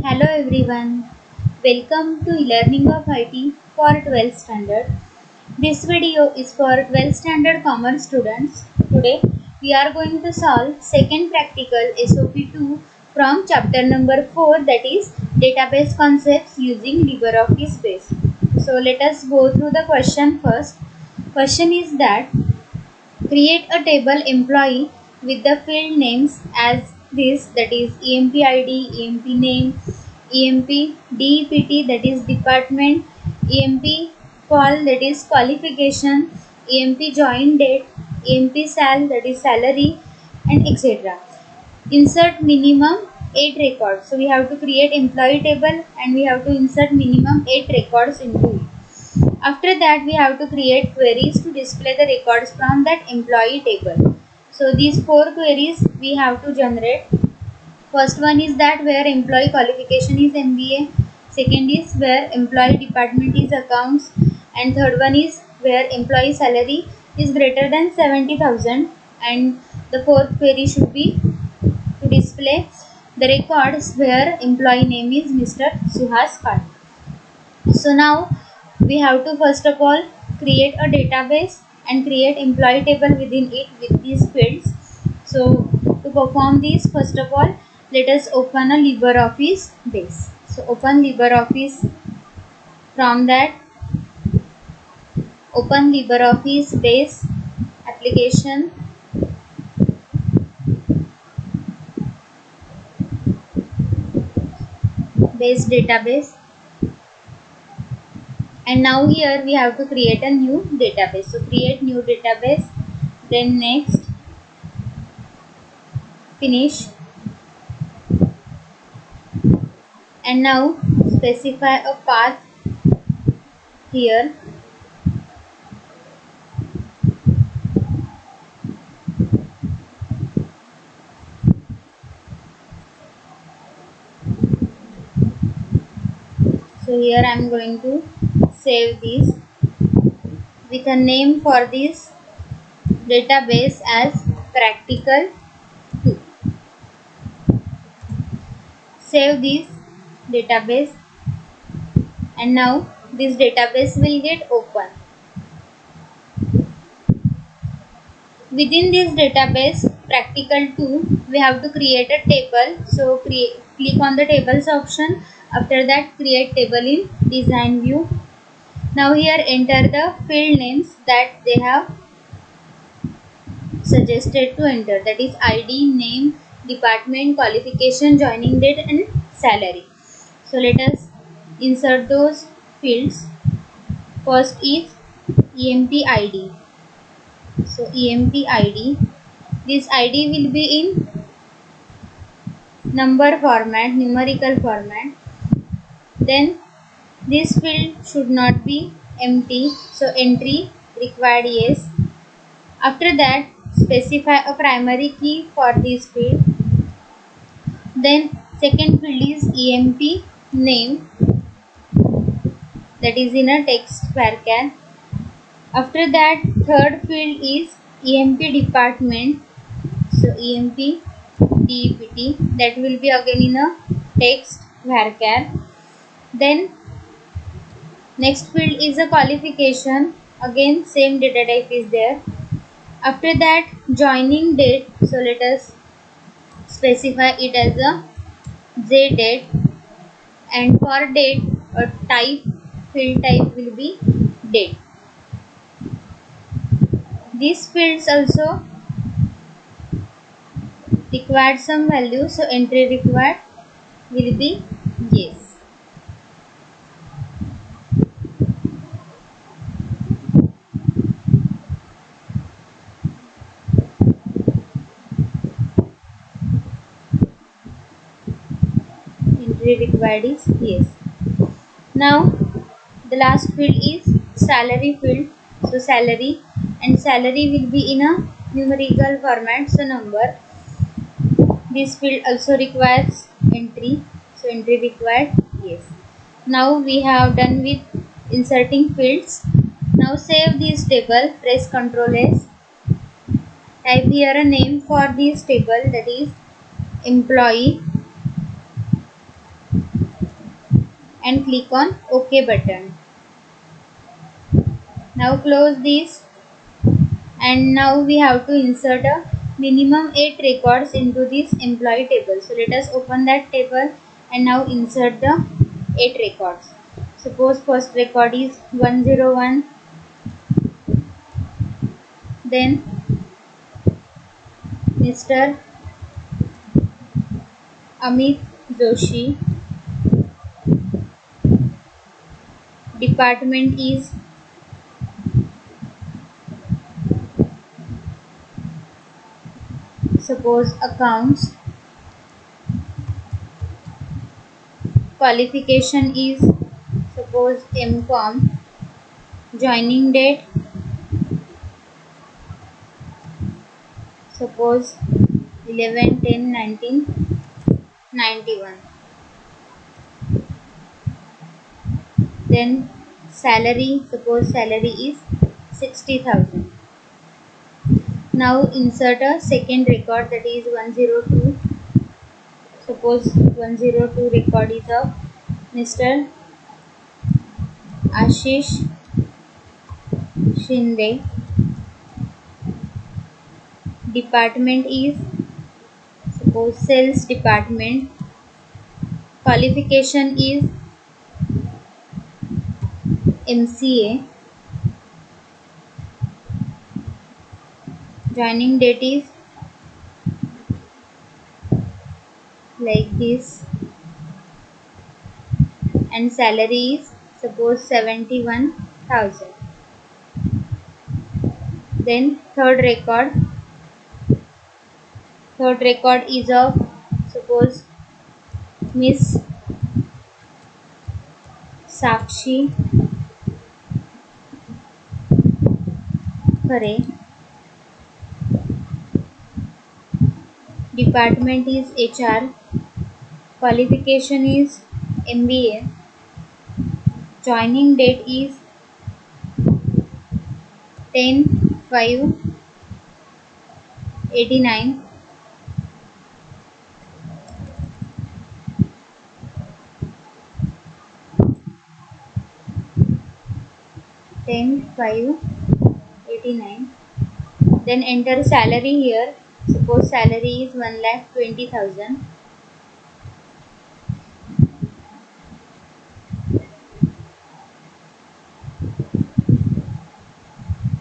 Hello everyone, welcome to e-learning of IT for 12th standard. This video is for 12th standard commerce students. Today we are going to solve second practical SOP2 from chapter number 4, that is database concepts using LibreOffice base. So let us go through the question first. Question is that create a table employee with the field names as this, that is EMP ID, EMP name, EMP DEPT, that is department, EMP call, that is qualification, EMP join date, EMP sal, that is salary, and etc. Insert minimum 8 records. So we have to create employee table and we have to insert minimum 8 records into it. After that, we have to create queries to display the records from that employee table. So these 4 queries we have to generate. First one is that where employee qualification is MBA. Second is where employee department is accounts. And third one is where employee salary is greater than 70,000. And the fourth query should be to display the records where employee name is Mr. Suhas Khan. So now we have to first of all create a database and create employee table within it with these fields. So to perform this, first of all, let us open a LibreOffice base. So open LibreOffice. From that, open LibreOffice base application. Base database. And now here we have to create a new database. So create new database. Then next, finish. And now specify a path here. So here I am going to save this with a name for this database as practical 2. Save this database and now this database will get open. Within this database practical 2 we have to create a table. So click on the tables option. After that, create table in design view. Now here enter the field names that they have suggested to enter, that is ID, name, department, qualification, joining date, and salary. So let us insert those fields. First is EMP ID. So EMP ID, this ID will be in number format, numerical format. Then this field should not be empty, so entry required yes. After that, specify a primary key for this field. Then second field is EMP name, that is in a text varchar. After that, third field is EMP department, so EMP DEPT, that will be again in a text varchar. Then next field is a qualification, again same data type is there. After that, joining date, so let us specify it as a J date, and for date a type, field type will be date. These fields also required some value, so entry required will be yes. Entry required is yes. Now the last field is salary field. So salary, and salary will be in a numerical format, so number. This field also requires entry, so entry required yes. Now we have done with inserting fields. Now save this table, press Ctrl S. Type here a name for this table, that is employee. and click on OK button. Now close this, and now we have to insert a minimum 8 records into this employee table. So let us open that table and now insert the 8 records. Suppose first record is 101, then Mr. Amit Joshi, department is suppose accounts, qualification is suppose MCom, joining date suppose 11/10/1991, then salary, suppose salary is 60,000. Now insert a second record, that is 102. Suppose 102 record is of Mr. Ashish Shinde, department is suppose sales department, qualification is MCA, joining date is like this, and salary is suppose 71,000. Then third record is of suppose Miss Sakshi Khare, department is HR, qualification is MBA, joining date is 10/5/89, then enter salary here. Suppose salary is 1,20,000.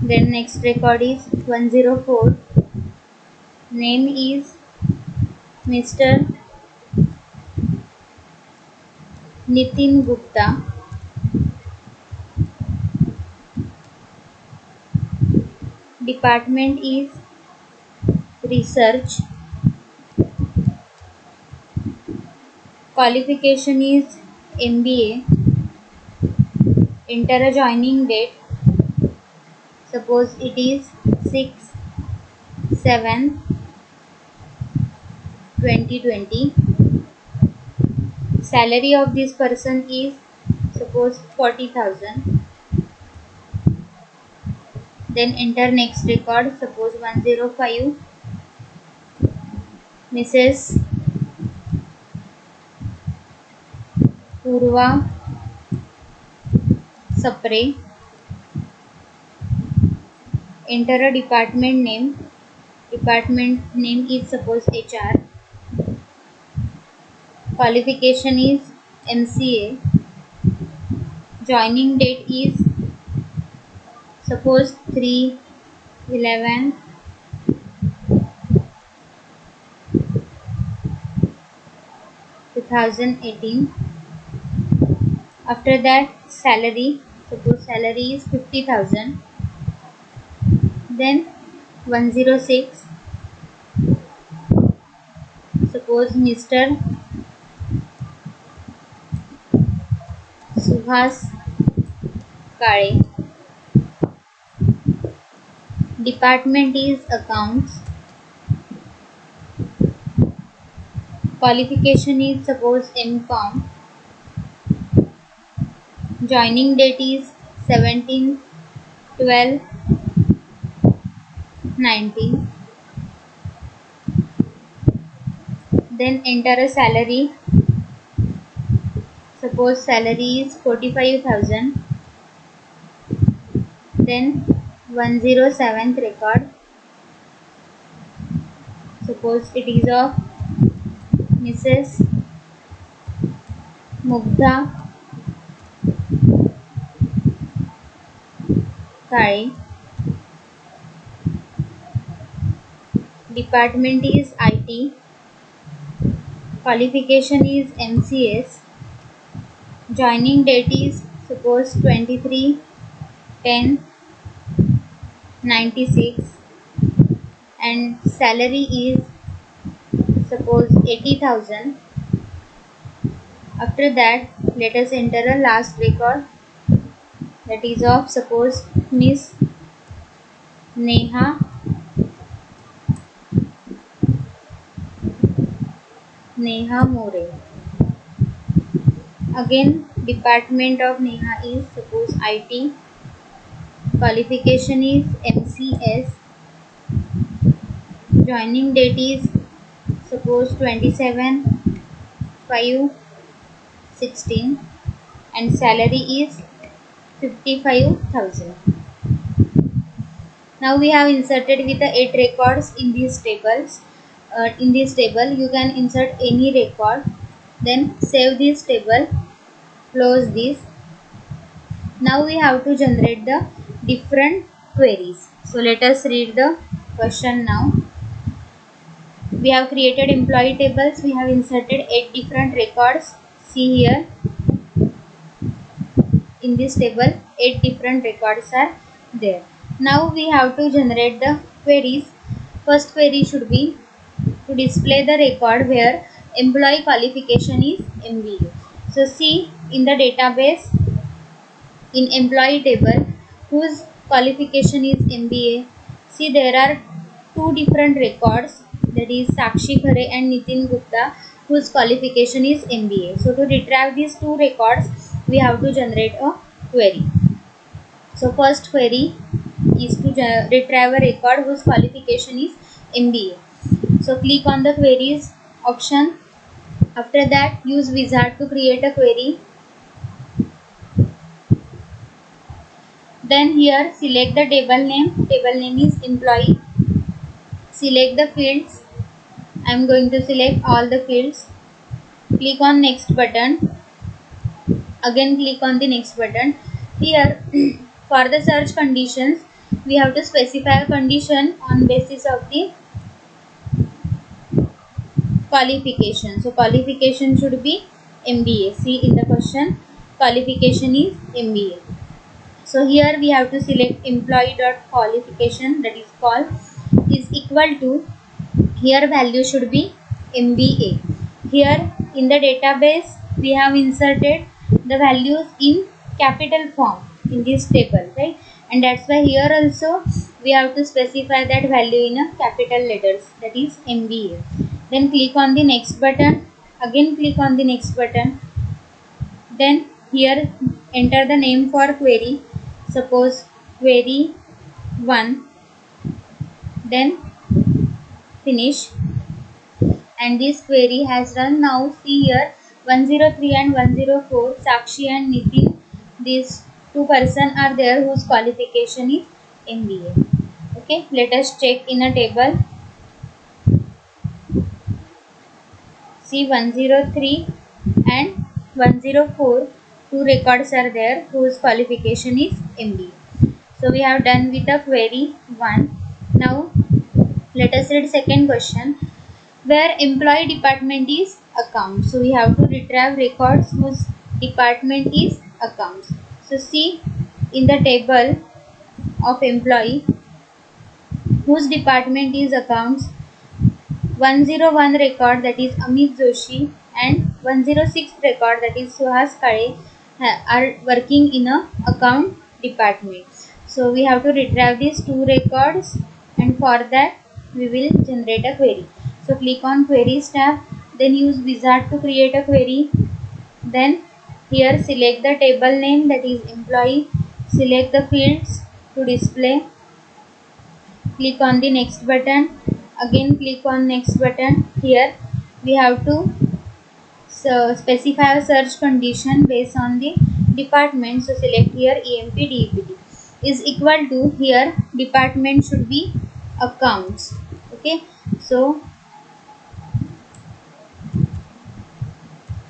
Then next record is 104. Name is Mr. Nitin Gupta. Department is research. Qualification is MBA. Enter a joining date. Suppose it is 6/7/2020. Salary of this person is suppose 40,000. Then enter next record. Suppose 105. Mrs. Purva Sapre. Enter a department name. Department name is suppose HR. Qualification is MCA. Joining date is suppose 3/11/2018. After that salary, suppose salary is 50,000. Then 106. Suppose Mr. Suhas Kale. Department is accounts. Qualification is suppose MCom. Joining date is 17/12/19. Then enter a salary. Suppose salary is 45,000. Then 107th record. Suppose it is of Mrs. Mugdha Kare. Department is IT. Qualification is MCS. Joining date is suppose 23/10/96 and salary is suppose 80,000. After that, let us enter a last record, that is of suppose Miss Neha More. Again, department of Neha is suppose IT. Qualification is MCS. Joining date is suppose 27/5/16 and salary is 55,000. Now we have inserted with the 8 records in these tables. In this table you can insert any record, then save this table, close this. Now we have to generate the different queries. So let us read the question now. We have created employee tables. We have inserted 8 different records. See here, in this table 8 different records are there. Now we have to generate the queries. First query should be to display the record where employee qualification is MBA. So see, in the database, in employee table whose qualification is MBA, see there are 2 different records, that is Sakshi Khare and Nitin Gupta, whose qualification is MBA. So to retrieve these 2 records, we have to generate a query. So first query is to retrieve a record whose qualification is MBA. So click on the queries option. After that, use wizard to create a query. Then here select the table name. Table name is employee. Select the fields. I am going to select all the fields. Click on next button. Again click on the next button. Here for the search conditions, we have to specify a condition on basis of the qualification. So qualification should be MBA. See in the question, qualification is MBA. So here we have to select employee.qualification, that is called, is equal to, here value should be MBA. Here in the database we have inserted the values in capital form in this table, right? And that's why here also we have to specify that value in a capital letters, that is MBA. Then click on the next button. Again click on the next button. Then here enter the name for query. Suppose query 1. Then finish. And this query has run. Now see here 103 and 104, Sakshi and Nitin, these 2 persons are there whose qualification is MBA. Okay, let us check in a table. See 103 and 104, 2 records are there whose qualification is MBA. So we have done with the query 1. Now let us read second question, where employee department is accounts. So we have to retrieve records whose department is accounts. So see in the table of employee whose department is accounts, 101 record, that is Amit Joshi, and 106 record, that is Suhas Kare, are working in a account department. So we have to retrieve these 2 records, and for that we will generate a query. So click on queries tab, then use wizard to create a query. Then here select the table name, that is employee. Select the fields to display. Click on the next button. Again click on next button. Here we have to So specify a search condition based on the department. So select here EMP DEPT is equal to, here department should be accounts. Okay, so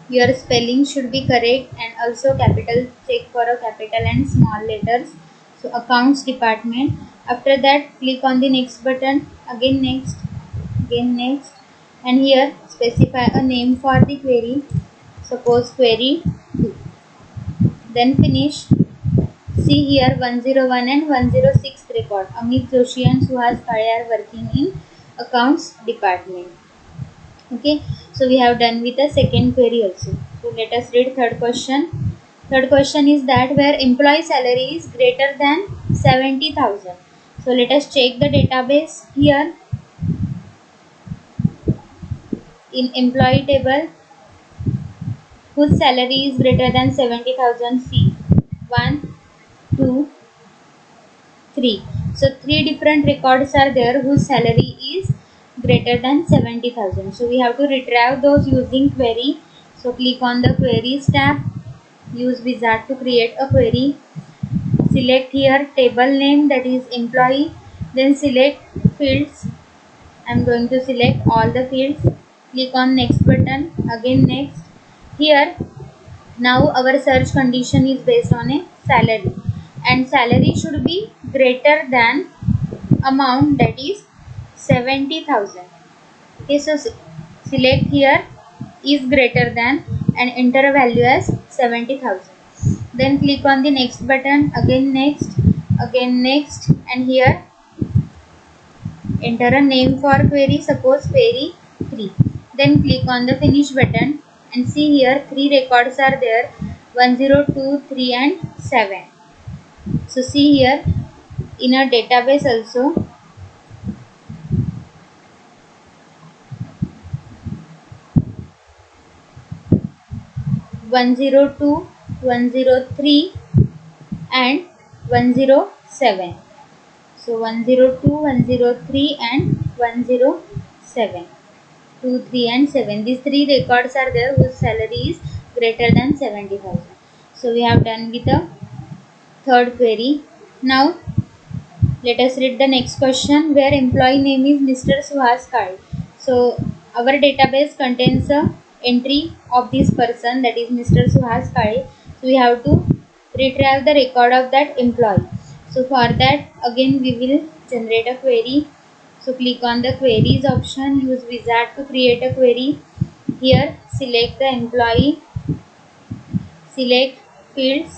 your spelling should be correct, and also capital, check for a capital and small letters. So accounts department. After that click on the next button, again next, again next, and here specify a name for the query, suppose query 2, then finish. See here 101 and 106 record, Amit Joshi and Suhas Kale are working in accounts department. Okay, so we have done with the second query also. So let us read third question. Third question is that where employee salary is greater than 70,000. So let us check the database here. In employee table, whose salary is greater than 70,000, see 1, 2, 3. So 3 different records are there whose salary is greater than 70,000. So we have to retrieve those using query. So click on the queries tab, use wizard to create a query. Select here table name, that is employee, then select fields. I am going to select all the fields. Click on next button, again next. Here now our search condition is based on a salary, and salary should be greater than amount, that is 70,000. Okay, so select here is greater than and enter a value as 70,000. Then click on the next button, again next, and here enter a name for query, suppose query 3. Then click on the finish button, and see here 3 records are there, 102, 3 and 7. So see here in a database also, 102, 103 and 107. So 102, 103 and 107. 2, 3 and 7. These 3 records are there whose salary is greater than 70,000. So we have done with the third query. Now let us read the next question, where employee name is Mr. Suhas Kale. So our database contains a entry of this person, that is Mr. Suhas Kale. So we have to retrieve the record of that employee. So for that again we will generate a query. So click on the queries option, use wizard to create a query. Here select the employee, select fields,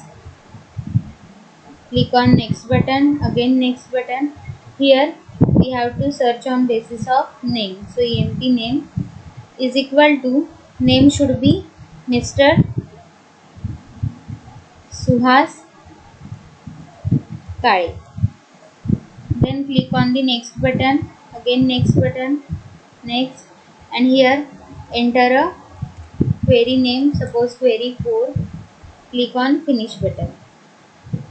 click on next button, again next button. Here we have to search on basis of name. So EMP name is equal to, name should be Mr. Suhas Kale. Then click on the next button, again next button, next, and here enter a query name, suppose query 4. Click on finish button.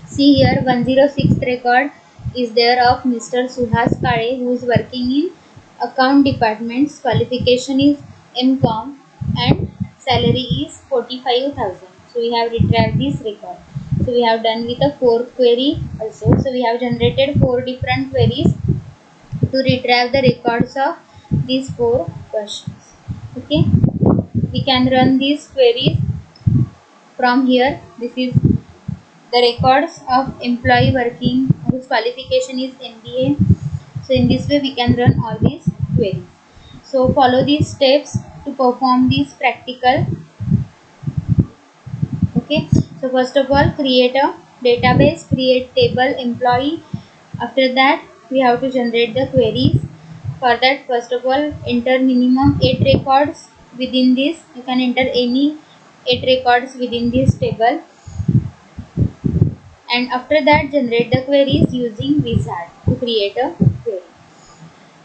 See here 106th record is there of Mr. Suhas Kale, who is working in account departments. Qualification is MCom and salary is 45,000. So we have retrieved this record. So we have done with a 4th query also. So we have generated 4 different queries to retrieve the records of these 4 questions. Okay, we can run these queries from here. This is the records of employee working whose qualification is MBA. So in this way we can run all these queries. So follow these steps to perform these practical. Okay, so first of all create a database, create table employee. After that we have to generate the queries. For that first of all enter minimum 8 records within this. You can enter any 8 records within this table, and after that generate the queries using wizard to create a query.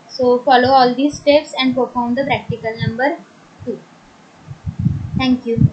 So follow all these steps and perform the practical number 2. Thank you.